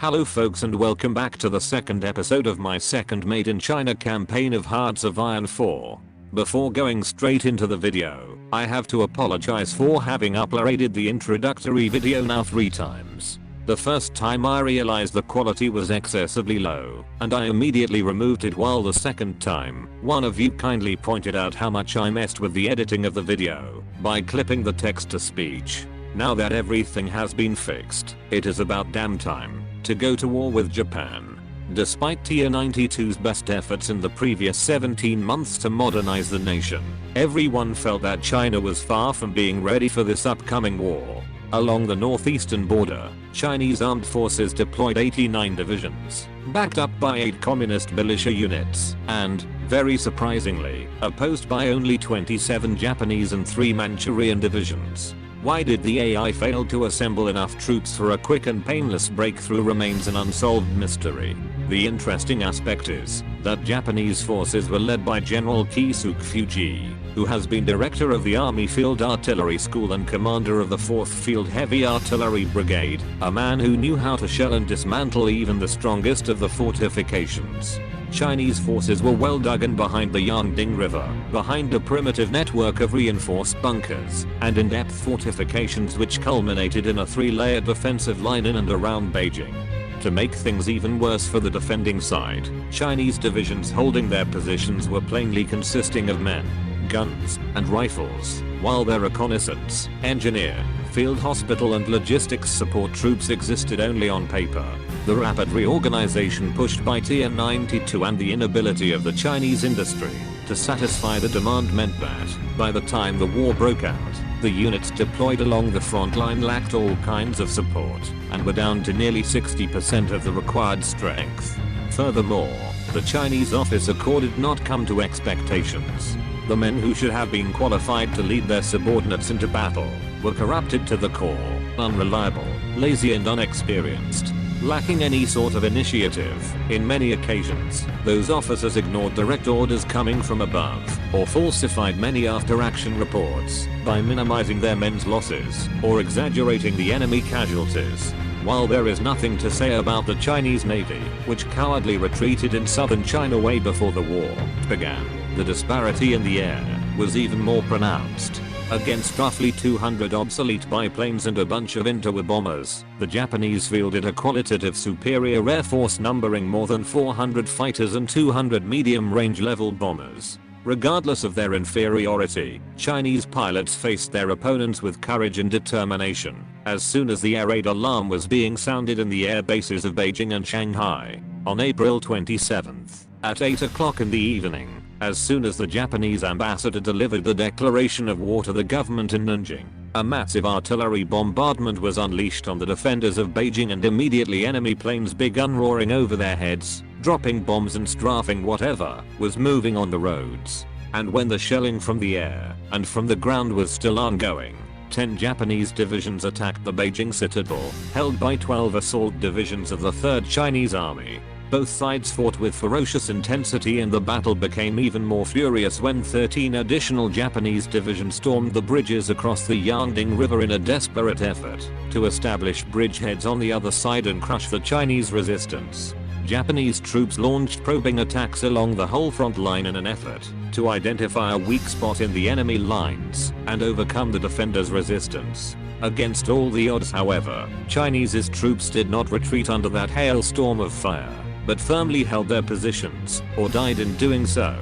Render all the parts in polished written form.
Hello folks and welcome back to the second episode of my second Made in China campaign of Hearts of Iron 4. Before going straight into the video, I have to apologize for having uploaded the introductory video now 3 times. The first time I realized the quality was excessively low, and I immediately removed it, while the second time, one of you kindly pointed out how much I messed with the editing of the video by clipping the text to speech. Now that everything has been fixed, it is about damn time to go to war with Japan. Despite Tier 92's best efforts in the previous 17 months to modernize the nation, everyone felt that China was far from being ready for this upcoming war. Along the northeastern border, Chinese armed forces deployed 89 divisions, backed up by 8 communist militia units, and, very surprisingly, opposed by only 27 Japanese and 3 Manchurian divisions. Why did the AI fail to assemble enough troops for a quick and painless breakthrough remains an unsolved mystery. The interesting aspect is that Japanese forces were led by General Kisuke Fuji, who has been director of the Army Field Artillery School and commander of the 4th Field Heavy Artillery Brigade, a man who knew how to shell and dismantle even the strongest of the fortifications. Chinese forces were well dug in behind the Yangding River, behind a primitive network of reinforced bunkers and in-depth fortifications which culminated in a 3-layered defensive line in and around Beijing. To make things even worse for the defending side, Chinese divisions holding their positions were plainly consisting of men, guns, and rifles, while their reconnaissance, engineer, field hospital and logistics support troops existed only on paper. The rapid reorganization pushed by Tier 92 and the inability of the Chinese industry to satisfy the demand meant that, by the time the war broke out, the units deployed along the front line lacked all kinds of support and were down to nearly 60% of the required strength. Furthermore, the Chinese officer corps did not come to expectations. The men who should have been qualified to lead their subordinates into battle were corrupted to the core, unreliable, lazy and unexperienced. Lacking any sort of initiative, in many occasions, those officers ignored direct orders coming from above, or falsified many after-action reports, by minimizing their men's losses, or exaggerating the enemy casualties. While there is nothing to say about the Chinese Navy, which cowardly retreated in southern China way before the war began, the disparity in the air was even more pronounced. Against roughly 200 obsolete biplanes and a bunch of interwar bombers, the Japanese fielded a qualitative superior air force numbering more than 400 fighters and 200 medium-range level bombers. Regardless of their inferiority, Chinese pilots faced their opponents with courage and determination. As soon as the air raid alarm was being sounded in the air bases of Beijing and Shanghai, on April 27th, at 8 o'clock in the evening, as soon as the Japanese ambassador delivered the declaration of war to the government in Nanjing, a massive artillery bombardment was unleashed on the defenders of Beijing and immediately enemy planes began roaring over their heads, dropping bombs and strafing whatever was moving on the roads. And when the shelling from the air and from the ground was still ongoing, 10 Japanese divisions attacked the Beijing citadel, held by 12 assault divisions of the 3rd Chinese Army. Both sides fought with ferocious intensity and the battle became even more furious when 13 additional Japanese divisions stormed the bridges across the Yangding River in a desperate effort to establish bridgeheads on the other side and crush the Chinese resistance. Japanese troops launched probing attacks along the whole front line in an effort to identify a weak spot in the enemy lines and overcome the defenders' resistance. Against all the odds, however, Chinese troops did not retreat under that hailstorm of fire, but firmly held their positions, or died in doing so.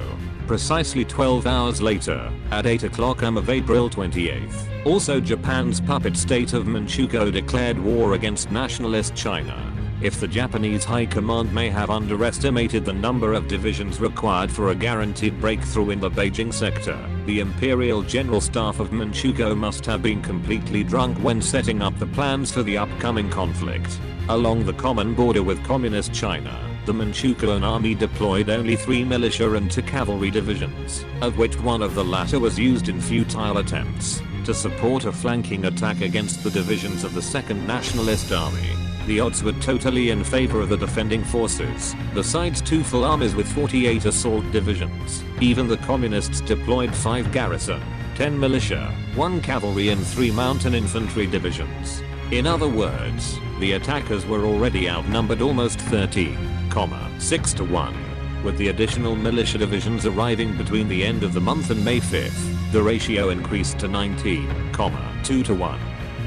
Precisely 12 hours later, at 8 o'clock of April 28th, also Japan's puppet state of Manchukuo declared war against nationalist China. If the Japanese high command may have underestimated the number of divisions required for a guaranteed breakthrough in the Beijing sector, the Imperial General Staff of Manchukuo must have been completely drunk when setting up the plans for the upcoming conflict. Along the common border with Communist China, the Manchukuo army deployed only 3 militia and 2 cavalry divisions, of which one of the latter was used in futile attempts to support a flanking attack against the divisions of the 2nd Nationalist Army. The odds were totally in favor of the defending forces. Besides 2 full armies with 48 assault divisions, even the communists deployed 5 garrison, 10 militia, 1 cavalry and 3 mountain infantry divisions. In other words, The attackers were already outnumbered almost 13,6 to 1. With the additional militia divisions arriving between the end of the month and May 5th, the ratio increased to 19,2 to 1.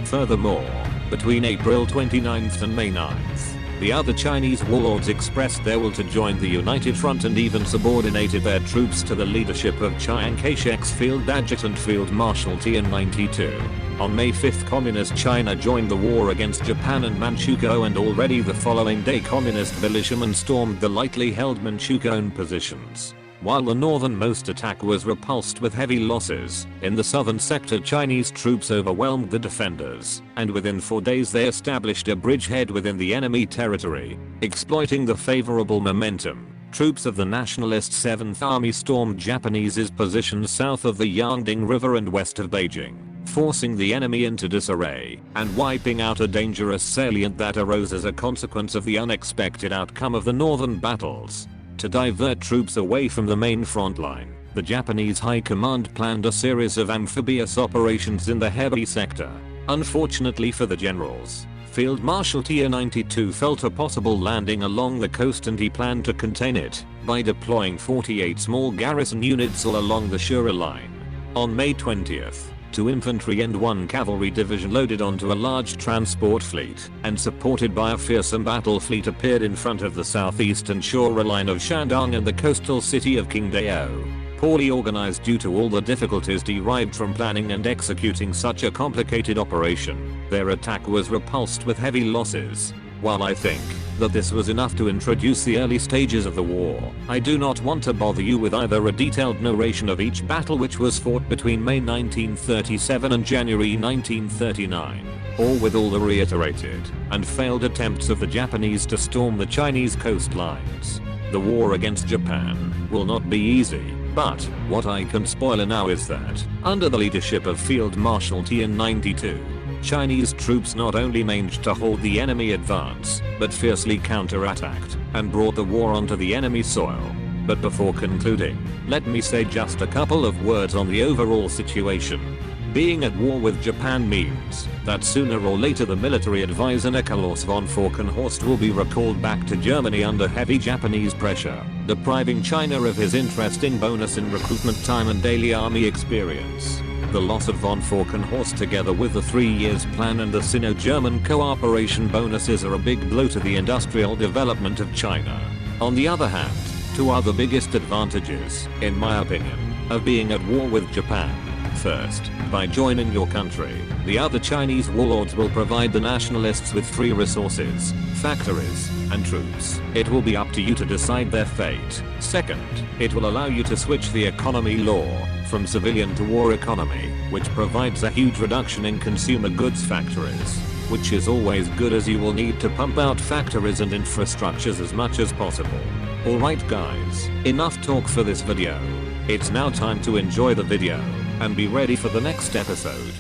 Furthermore, between April 29th and May 9th, the other Chinese warlords expressed their will to join the United Front and even subordinated their troops to the leadership of Chiang Kai-shek's Field Adjutant Field Marshal Tian-92. On May 5th, Communist China joined the war against Japan and Manchukuo, and already the following day Communist militiamen stormed the lightly held Manchukuo positions. While the northernmost attack was repulsed with heavy losses, in the southern sector Chinese troops overwhelmed the defenders, and within 4 days they established a bridgehead within the enemy territory. Exploiting the favorable momentum, troops of the nationalist 7th Army stormed Japanese positions south of the Yangding River and west of Beijing, forcing the enemy into disarray and wiping out a dangerous salient that arose as a consequence of the unexpected outcome of the northern battles. To divert troops away from the main front line, the Japanese High Command planned a series of amphibious operations in the Hebei sector. Unfortunately for the generals, Field Marshal Tian-92 felt a possible landing along the coast, and he planned to contain it by deploying 48 small garrison units all along the Shura line. On May 20th, 2 infantry and 1 cavalry division loaded onto a large transport fleet and supported by a fearsome battle fleet appeared in front of the southeastern shoreline of Shandong and the coastal city of Qingdao. Poorly organized due to all the difficulties derived from planning and executing such a complicated operation, their attack was repulsed with heavy losses. While I think that this was enough to introduce the early stages of the war, I do not want to bother you with either a detailed narration of each battle which was fought between May 1937 and January 1939, or with all the reiterated and failed attempts of the Japanese to storm the Chinese coastlines. The war against Japan will not be easy, but what I can spoil now is that, under the leadership of Field Marshal Tian-92, Chinese troops not only managed to hold the enemy advance, but fiercely counterattacked and brought the war onto the enemy soil. But before concluding, let me say just a couple of words on the overall situation. Being at war with Japan means that sooner or later the military advisor Nikolaus von Falkenhorst will be recalled back to Germany under heavy Japanese pressure, depriving China of his interesting bonus in recruitment time and daily army experience. The loss of von Falkenhorst together with the 3 years plan and the Sino-German cooperation bonuses are a big blow to the industrial development of China. On the other hand, 2 are the biggest advantages, in my opinion, of being at war with Japan. First, by joining your country, the other Chinese warlords will provide the nationalists with free resources, factories, and troops. It will be up to you to decide their fate. Second, it will allow you to switch the economy law from civilian to war economy, which provides a huge reduction in consumer goods factories, which is always good as you will need to pump out factories and infrastructures as much as possible. Alright guys, enough talk for this video. It's now time to enjoy the video and be ready for the next episode.